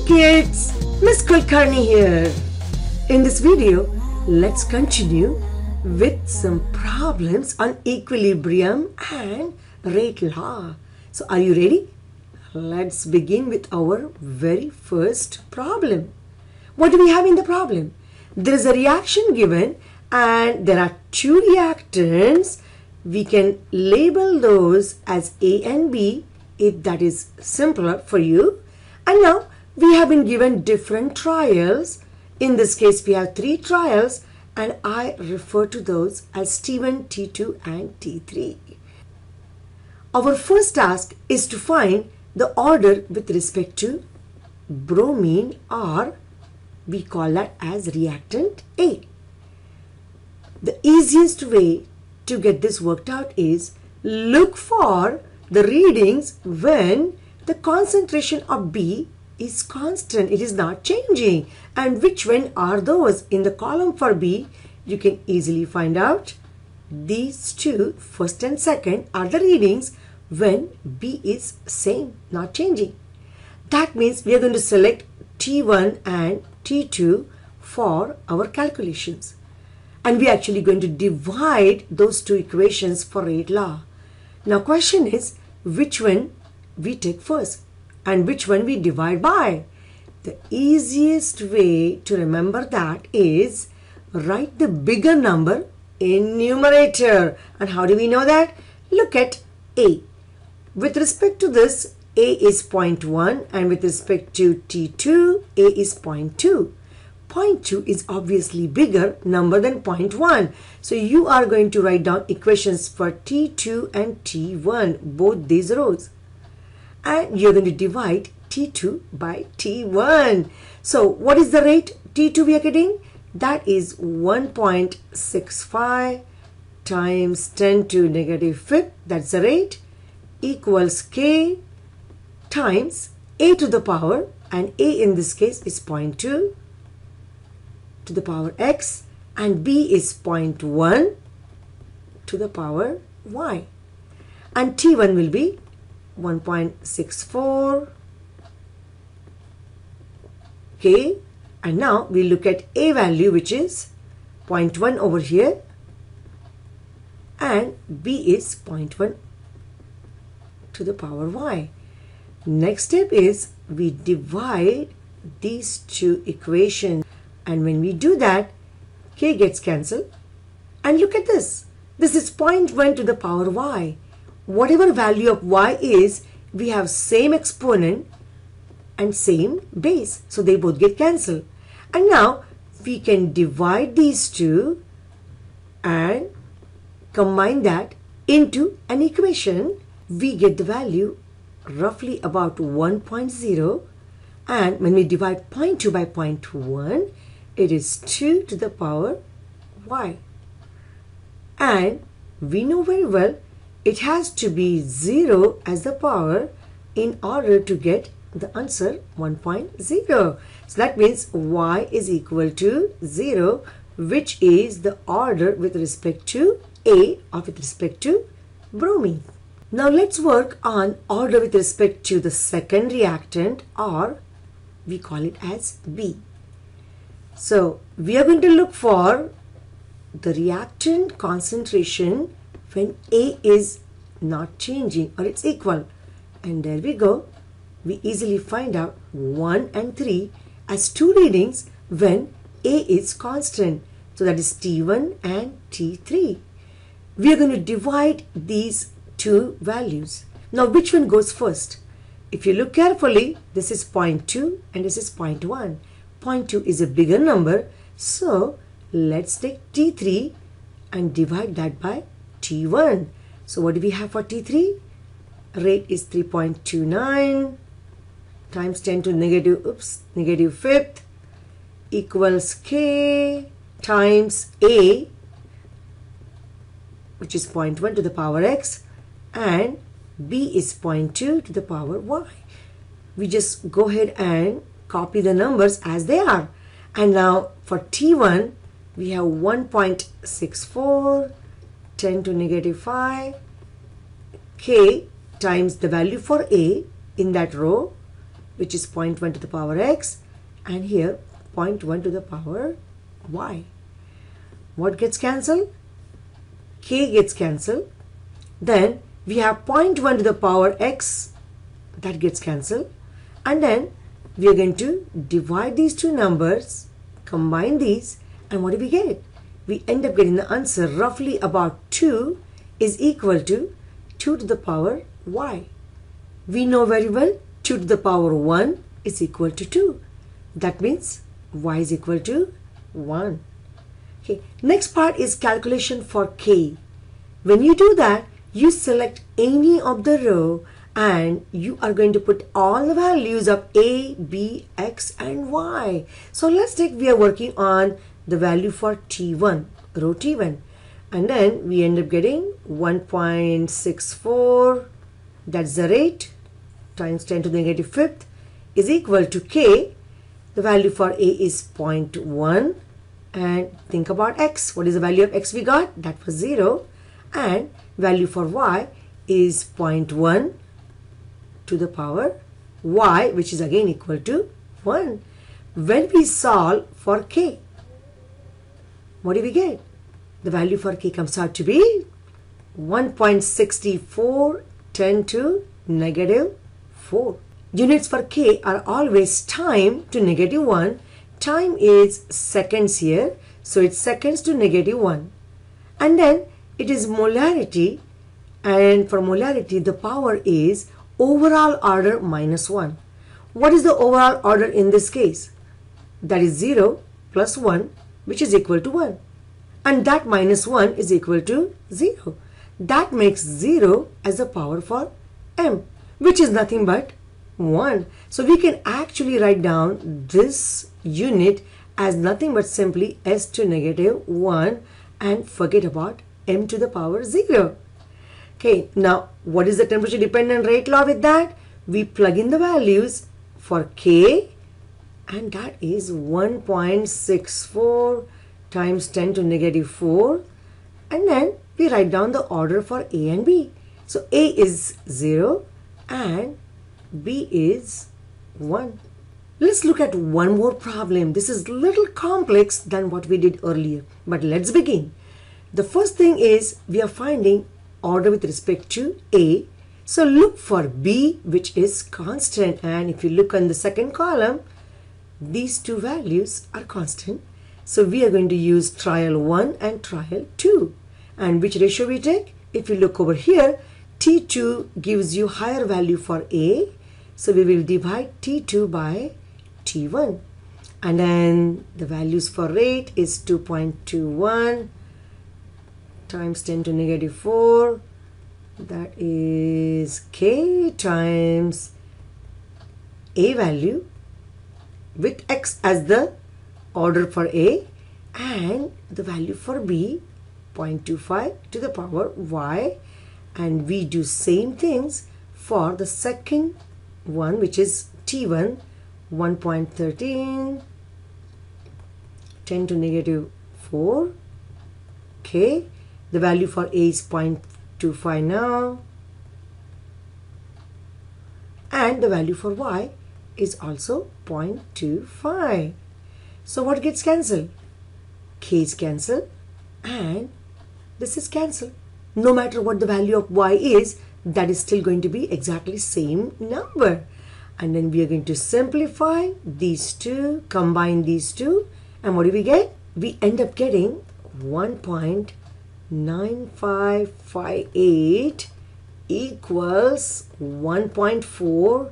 kids, Miss Kulkarni here. In this video, let's continue with some problems on equilibrium and rate law. So are you ready? Let's begin with our very first problem. What do we have in the problem? There is a reaction given and there are two reactants. We can label those as A and B if that is simpler for you. And now we have been given different trials. In this case, we have 3 trials and I refer to those as T1, T2 and T3. Our first task is to find the order with respect to bromine, or we call that as reactant A. The easiest way to get this worked out is look for the readings when the concentration of B is constant, it is not changing. And which one are those? In the column for B, you can easily find out these two, first and second, are the readings when B is same, not changing. That means we are going to select T1 and T2 for our calculations. And we are actually going to divide those two equations for rate law. Now question is, which one we take first and which one we divide by? The easiest way to remember that is write the bigger number in numerator. And how do we know that? Look at A. With respect to this, A is 0.1 and with respect to T2, A is 0.2. 0.2 is obviously bigger number than 0.1. So you are going to write down equations for T2 and T1, both these rows. And you're going to divide T2 by T1. So what is the rate T2 we are getting? That is 1.65 times 10 to negative 5th, that's the rate, equals K times A to the power, and A in this case is 0.2 to the power X, and B is 0.1 to the power Y. And T1 will be 1.64 K. And now we look at A value, which is 0.1 over here, and B is 0.1 to the power Y. Next step is we divide these two equations, and when we do that, K gets cancelled. And look at this. This is 0.1 to the power Y. Whatever value of Y is, we have same exponent and same base. So they both get cancelled. And now we can divide these two and combine that into an equation. We get the value roughly about 1.0. And when we divide 0.2 by 0.1, it is 2 to the power Y. And we know very well it has to be 0 as the power in order to get the answer 1.0. So that means Y is equal to 0, which is the order with respect to A or with respect to bromine. Now let's work on order with respect to the second reactant, or we call it as B. So we are going to look for the reactant concentration when A is not changing or it's equal. And there we go. We easily find out 1 and 3 as two readings when A is constant. So that is T1 and T3. We are going to divide these two values. Now which one goes first? If you look carefully, this is 0.2 and this is 0.1. 0.2 is a bigger number, so let's take T3 and divide that by T1. So what do we have for T3? Rate is 3.29 times 10 to negative 5th equals K times A, which is 0.1 to the power X, and B is 0.2 to the power Y. We just go ahead and copy the numbers as they are. And now for T1, we have 1.64, 10 to negative 5, K times the value for A in that row, which is 0.1 to the power x, and here 0.1 to the power y. What gets cancelled? K gets cancelled. Then we have 0.1 to the power x, that gets cancelled. And then we are going to divide these two numbers, combine these, and what do we get? We end up getting the answer roughly about 2 is equal to 2 to the power y. We know very well 2 to the power 1 is equal to 2. That means y is equal to 1. Okay. Next part is calculation for k. When you do that, you select any of the row and you are going to put all the values of a, b, x and y. So let's take, we are working on the value for t1, row t1, and then we end up getting 1.64, that's the rate, times 10 to the negative fifth is equal to k. The value for a is 0.1, and think about x. What is the value of x we got? That was 0, and value for y is 0.1 to the power y, which is again equal to 1. When we solve for k, what do we get? The value for k comes out to be 1.64 10 to negative 4. Units for k are always time to negative 1. Time is seconds here, so it's seconds to negative 1. And then it is molarity, and for molarity the power is overall order minus 1. What is the overall order in this case? That is 0 plus 1, which is equal to 1. And that minus 1 is equal to 0. That makes 0 as the power for m, which is nothing but 1. So we can actually write down this unit as nothing but simply s to negative 1 and forget about m to the power 0. Okay, now what is the temperature dependent rate law with that? We plug in the values for k, and that is 1.64 times 10 to negative 4, and then we write down the order for a and b. So a is 0 and b is 1. Let's look at one more problem. This is a little complex than what we did earlier, but let's begin. The first thing is we are finding order with respect to a. So look for b, which is constant, and if you look on the second column, these two values are constant. So we are going to use trial 1 and trial 2. And which ratio we take? If you look over here, T2 gives you higher value for A. So we will divide T2 by T1. And then the values for rate is 2.21 times 10 to negative 4. That is K times A value with X as the order for A, and the value for B 0.25 to the power Y, and we do same things for the second one, which is T1, 1.13 10 to negative 4. Okay, the value for A is 0.25 now, and the value for Y is also 0.25. So what gets cancelled? K is cancelled and this is cancelled. No matter what the value of y is, that is still going to be exactly same number. And then we are going to simplify these two, combine these two, and what do we get? We end up getting 1.9558 equals 1.4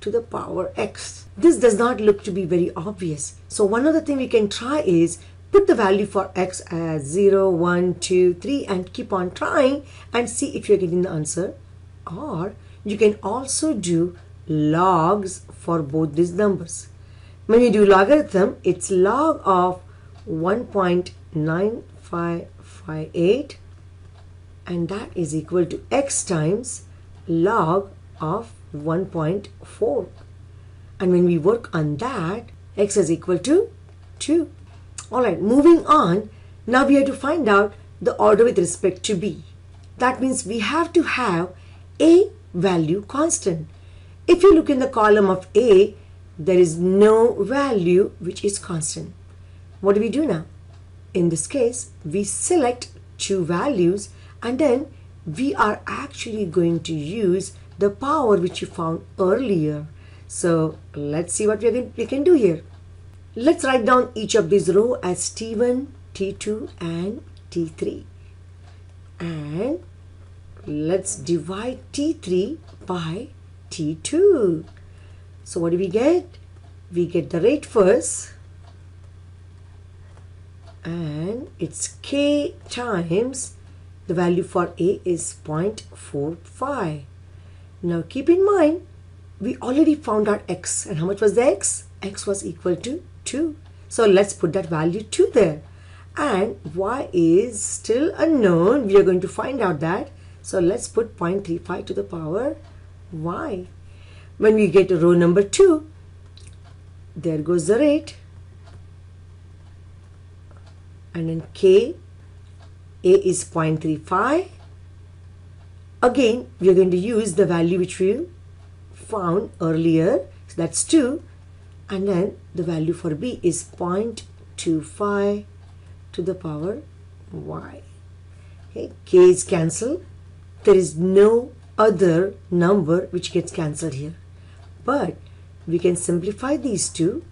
to the power x. This does not look to be very obvious. So one other thing we can try is put the value for x as 0, 1, 2, 3 and keep on trying and see if you're getting the answer. Or you can also do logs for both these numbers. When you do logarithm, it's log of 1.9558 and that is equal to x times log of 1.4. And when we work on that, x is equal to 2. Alright, moving on. Now we have to find out the order with respect to b. That means we have to have a value constant. If you look in the column of A, there is no value which is constant. What do we do now? In this case, we select two values and then we are actually going to use the power which you found earlier. So let's see what we can do here. Let's write down each of these rows as T1, T2 and T3. And let's divide T3 by T2. So what do we get? We get the rate first, and it's K times the value for A is 0.45. Now keep in mind, we already found our X, and how much was the X? X was equal to 2. So let's put that value 2 there. And Y is still unknown. We are going to find out that. So let's put 0.35 to the power Y. When we get to row number 2, there goes the rate. And then K, A is 0.35. Again, we are going to use the value which we found earlier. So that's 2. And then the value for B is 0.25 to the power Y. Okay, K is cancelled. There is no other number which gets cancelled here. But we can simplify these two.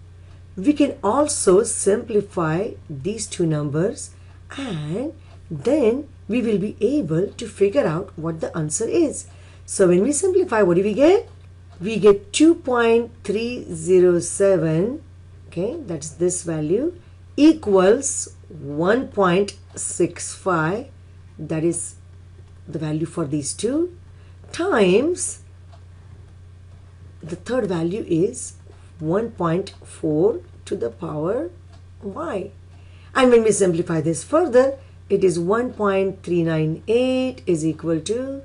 We can also simplify these two numbers, and then we will be able to figure out what the answer is. So when we simplify, what do we get? We get 2.307, okay, that's this value, equals 1.65, that is the value for these two, times the third value is 1.4 to the power Y. And when we simplify this further, it is 1.398 is equal to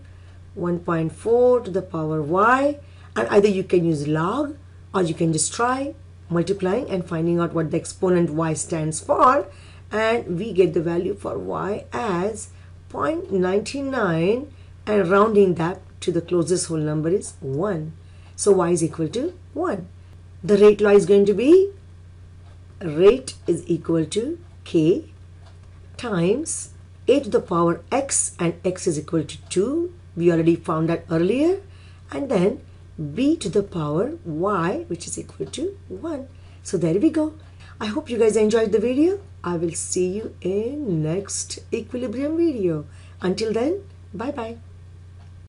1.4 to the power Y. And either you can use log, or you can just try multiplying and finding out what the exponent Y stands for. And we get the value for Y as 0.99, and rounding that to the closest whole number is 1. So Y is equal to 1. The rate law is going to be rate is equal to K times A to the power X, and X is equal to 2. We already found that earlier. And then B to the power Y, which is equal to 1. So there we go. I hope you guys enjoyed the video. I will see you in next equilibrium video. Until then, bye bye.